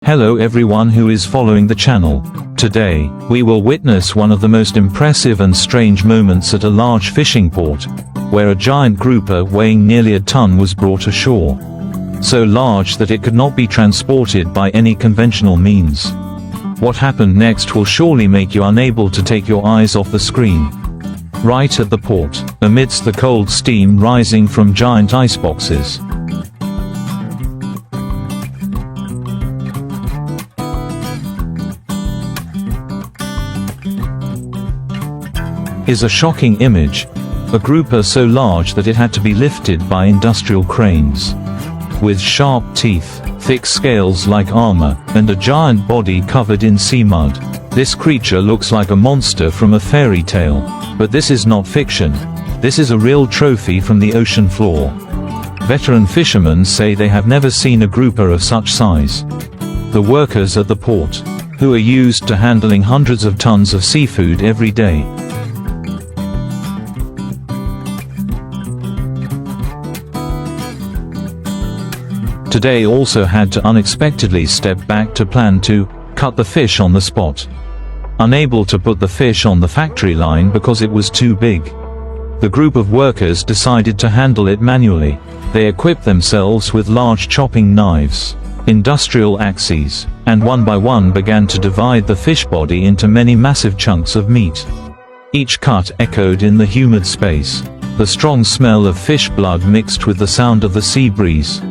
Hello everyone who is following the channel. Today, we will witness one of the most impressive and strange moments at a large fishing port, where a giant grouper weighing nearly a ton was brought ashore. So large that it could not be transported by any conventional means. What happened next will surely make you unable to take your eyes off the screen. Right at the port, amidst the cold steam rising from giant iceboxes, is a shocking image. A grouper so large that it had to be lifted by industrial cranes. With sharp teeth, thick scales like armor, and a giant body covered in sea mud. This creature looks like a monster from a fairy tale. But this is not fiction. This is a real trophy from the ocean floor. Veteran fishermen say they have never seen a grouper of such size. The workers at the port, who are used to handling hundreds of tons of seafood every day, today also had to unexpectedly step back to plan to cut the fish on the spot. Unable to put the fish on the factory line because it was too big, the group of workers decided to handle it manually. They equipped themselves with large chopping knives, industrial axes, and one by one began to divide the fish body into many massive chunks of meat. Each cut echoed in the humid space, the strong smell of fish blood mixed with the sound of the sea breeze.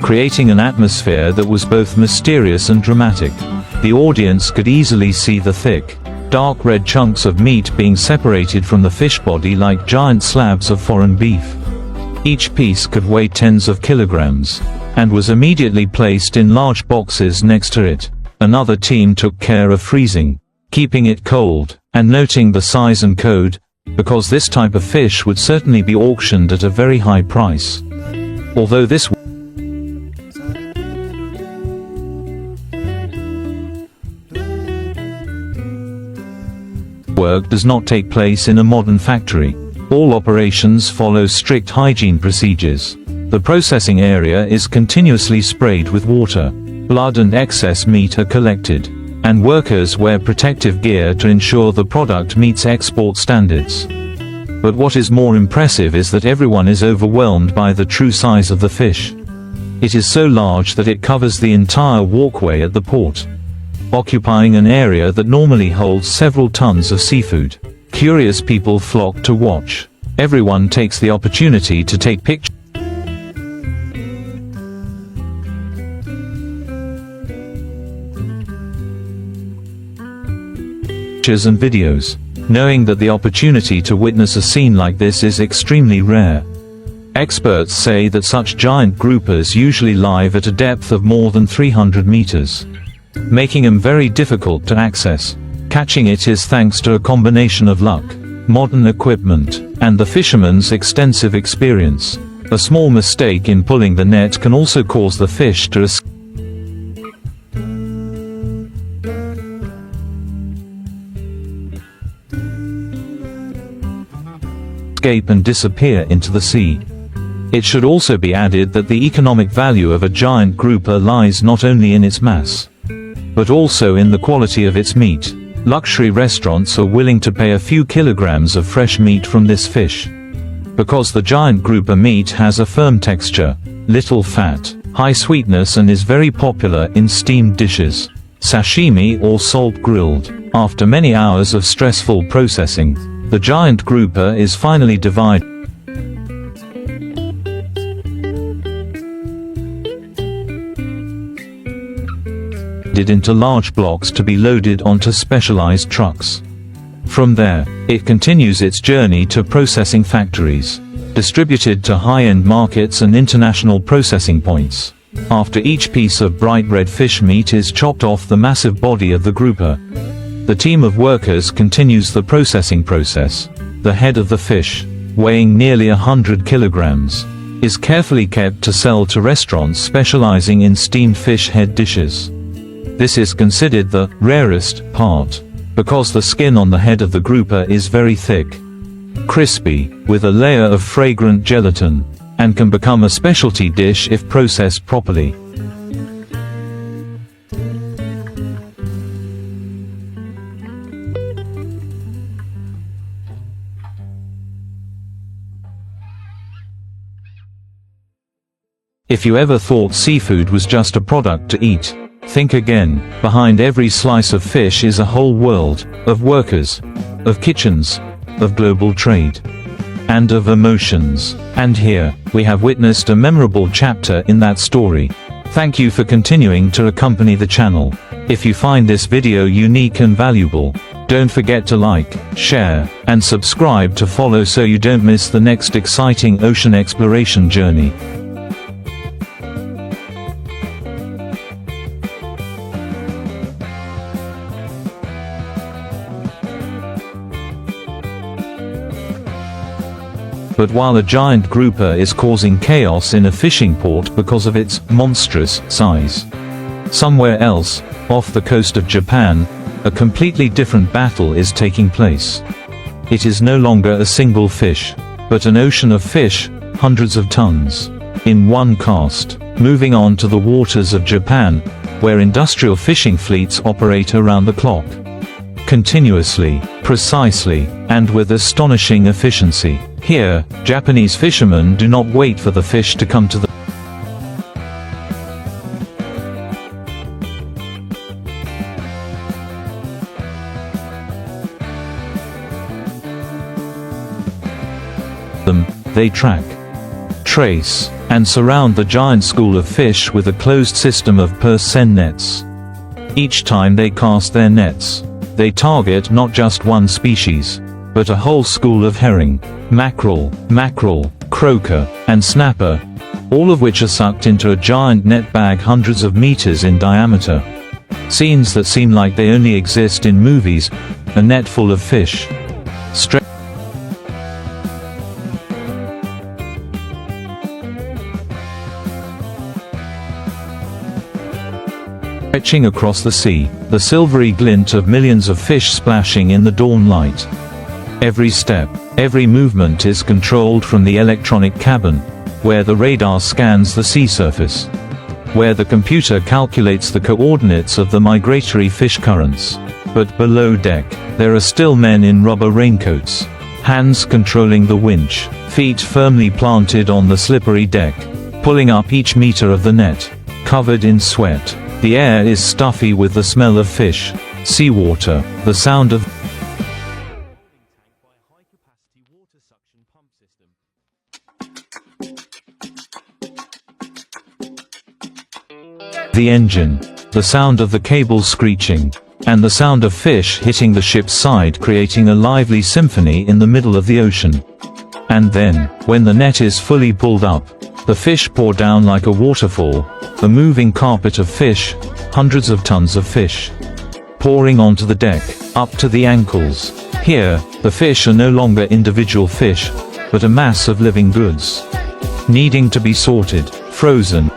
Creating an atmosphere that was both mysterious and dramatic. The audience could easily see the thick, dark red chunks of meat being separated from the fish body like giant slabs of foreign beef. Each piece could weigh tens of kilograms, and was immediately placed in large boxes next to it. Another team took care of freezing, keeping it cold, and noting the size and code, because this type of fish would certainly be auctioned at a very high price. Although this work does not take place in a modern factory. All operations follow strict hygiene procedures. The processing area is continuously sprayed with water. Blood and excess meat are collected, and workers wear protective gear to ensure the product meets export standards. But what is more impressive is that everyone is overwhelmed by the true size of the fish. It is so large that it covers the entire walkway at the port, occupying an area that normally holds several tons of seafood. Curious people flock to watch. Everyone takes the opportunity to take pictures and videos, knowing that the opportunity to witness a scene like this is extremely rare. Experts say that such giant groupers usually live at a depth of more than 300 meters. Making them very difficult to access. Catching it is thanks to a combination of luck, modern equipment, and the fisherman's extensive experience. A small mistake in pulling the net can also cause the fish to escape and disappear into the sea. It should also be added that the economic value of a giant grouper lies not only in its mass, but also in the quality of its meat. Luxury restaurants are willing to pay a few kilograms of fresh meat from this fish, because the giant grouper meat has a firm texture, little fat, high sweetness, and is very popular in steamed dishes, sashimi or salt grilled. After many hours of stressful processing, the giant grouper is finally divided into large blocks to be loaded onto specialized trucks. From there, it continues its journey to processing factories, distributed to high-end markets and international processing points. After each piece of bright red fish meat is chopped off the massive body of the grouper, the team of workers continues the processing process. The head of the fish, weighing nearly 100 kilograms, is carefully kept to sell to restaurants specializing in steamed fish head dishes. This is considered the rarest part. because the skin on the head of the grouper is very thick, crispy, with a layer of fragrant gelatin, and can become a specialty dish if processed properly. If you ever thought seafood was just a product to eat, think again. Behind every slice of fish is a whole world, of workers, of kitchens, of global trade, and of emotions. And here, we have witnessed a memorable chapter in that story. Thank you for continuing to accompany the channel. If you find this video unique and valuable, don't forget to like, share, and subscribe to follow so you don't miss the next exciting ocean exploration journey. But while a giant grouper is causing chaos in a fishing port because of its monstrous size, somewhere else, off the coast of Japan, a completely different battle is taking place. It is no longer a single fish, but an ocean of fish, hundreds of tons, in one cast, moving on to the waters of Japan, where industrial fishing fleets operate around the clock, continuously, precisely, and with astonishing efficiency. Here, Japanese fishermen do not wait for the fish to come to them. They track, trace, and surround the giant school of fish with a closed system of purse-seine nets. Each time they cast their nets, they target not just one species, but a whole school of herring, mackerel, croaker, and snapper, all of which are sucked into a giant net bag hundreds of meters in diameter. Scenes that seem like they only exist in movies, a net full of fish, stretching across the sea, the silvery glint of millions of fish splashing in the dawn light. Every step, every movement is controlled from the electronic cabin, where the radar scans the sea surface, where the computer calculates the coordinates of the migratory fish currents. But below deck, there are still men in rubber raincoats, hands controlling the winch, feet firmly planted on the slippery deck, pulling up each meter of the net, covered in sweat. The air is stuffy with the smell of fish, seawater, the sound of the engine, the sound of the cables screeching, and the sound of fish hitting the ship's side, creating a lively symphony in the middle of the ocean. And then, when the net is fully pulled up, the fish pour down like a waterfall, a moving carpet of fish, hundreds of tons of fish, pouring onto the deck, up to the ankles. Here, the fish are no longer individual fish, but a mass of living goods, needing to be sorted, frozen,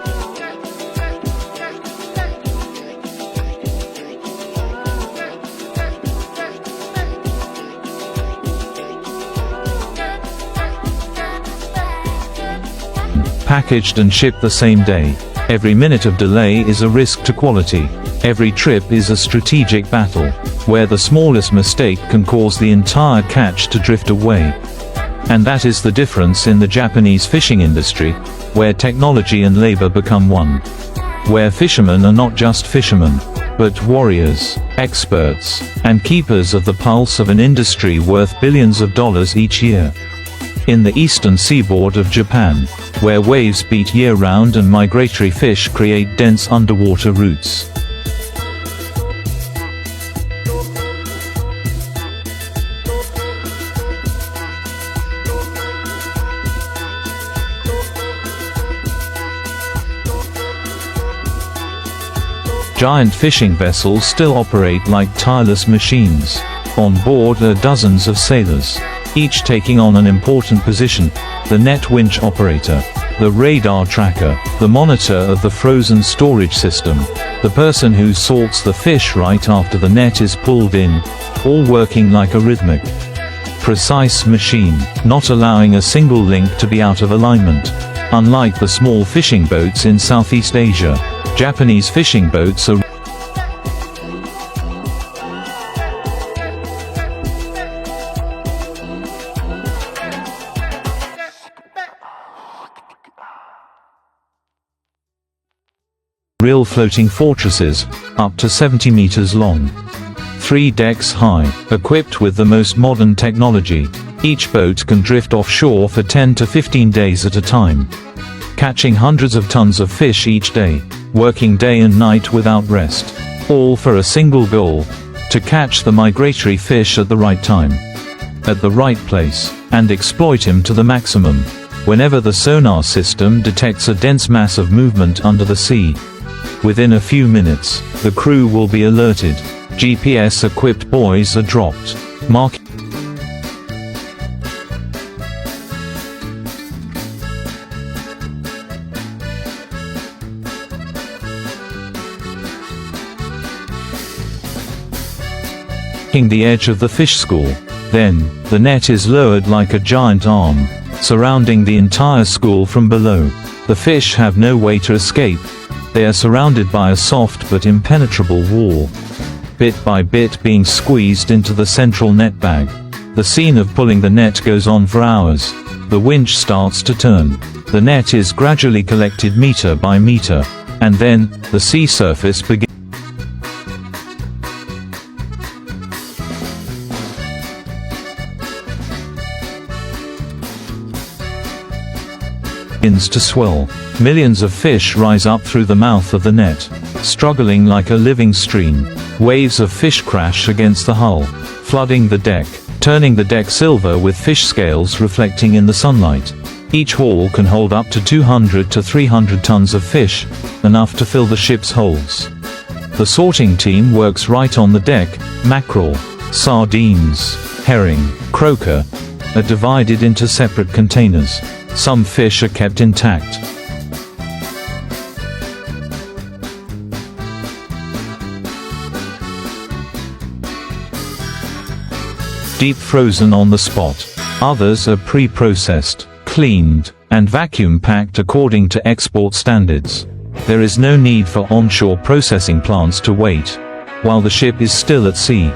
packaged and shipped the same day. Every minute of delay is a risk to quality. Every trip is a strategic battle, where the smallest mistake can cause the entire catch to drift away. And that is the difference in the Japanese fishing industry, where technology and labor become one. Where fishermen are not just fishermen, but warriors, experts, and keepers of the pulse of an industry worth billions of dollars each year. In the eastern seaboard of Japan, where waves beat year-round and migratory fish create dense underwater roots. Giant fishing vessels still operate like tireless machines. On board are dozens of sailors, each taking on an important position: the net winch operator, The radar tracker, the monitor of the frozen storage system, the person who sorts the fish right after the net is pulled in, all working like a rhythmic, precise machine, not allowing a single link to be out of alignment. Unlike the small fishing boats in Southeast Asia, Japanese fishing boats are real floating fortresses, up to 70 meters long. 3 decks high, equipped with the most modern technology. Each boat can drift offshore for 10 to 15 days at a time, catching hundreds of tons of fish each day, working day and night without rest. All for a single goal: to catch the migratory fish at the right time, at the right place, and exploit him to the maximum. Whenever the sonar system detects a dense mass of movement under the sea, within a few minutes, the crew will be alerted. GPS-equipped buoys are dropped, marking the edge of the fish school. Then, the net is lowered like a giant arm, surrounding the entire school from below. The fish have no way to escape. They are surrounded by a soft but impenetrable wall, bit by bit being squeezed into the central net bag. The scene of pulling the net goes on for hours. The winch starts to turn. The net is gradually collected meter by meter, and then, the sea surface begins to swell. Millions of fish rise up through the mouth of the net, struggling like a living stream. Waves of fish crash against the hull, flooding the deck, turning the deck silver with fish scales reflecting in the sunlight. Each haul can hold up to 200 to 300 tons of fish, enough to fill the ship's holds. The sorting team works right on the deck. Mackerel, sardines, herring, croaker are divided into separate containers. Some fish are kept intact. Deep frozen on the spot. Others are pre-processed, cleaned, and vacuum-packed according to export standards. There is no need for onshore processing plants to wait while the ship is still at sea.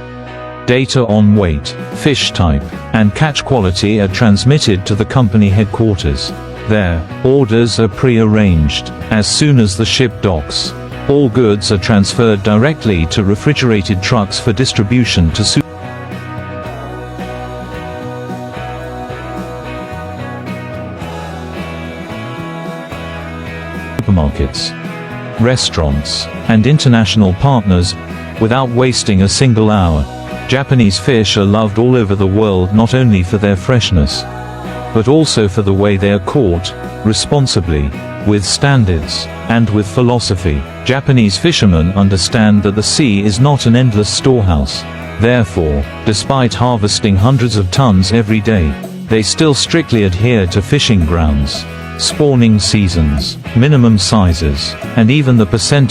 Data on weight, fish type, and catch quality are transmitted to the company headquarters. There, orders are pre-arranged. As soon as the ship docks, all goods are transferred directly to refrigerated trucks for distribution to supermarkets, restaurants, and international partners, without wasting a single hour. Japanese fish are loved all over the world not only for their freshness, but also for the way they are caught, responsibly, with standards, and with philosophy. Japanese fishermen understand that the sea is not an endless storehouse. Therefore, despite harvesting hundreds of tons every day, they still strictly adhere to fishing grounds, spawning seasons, minimum sizes, and even the percentage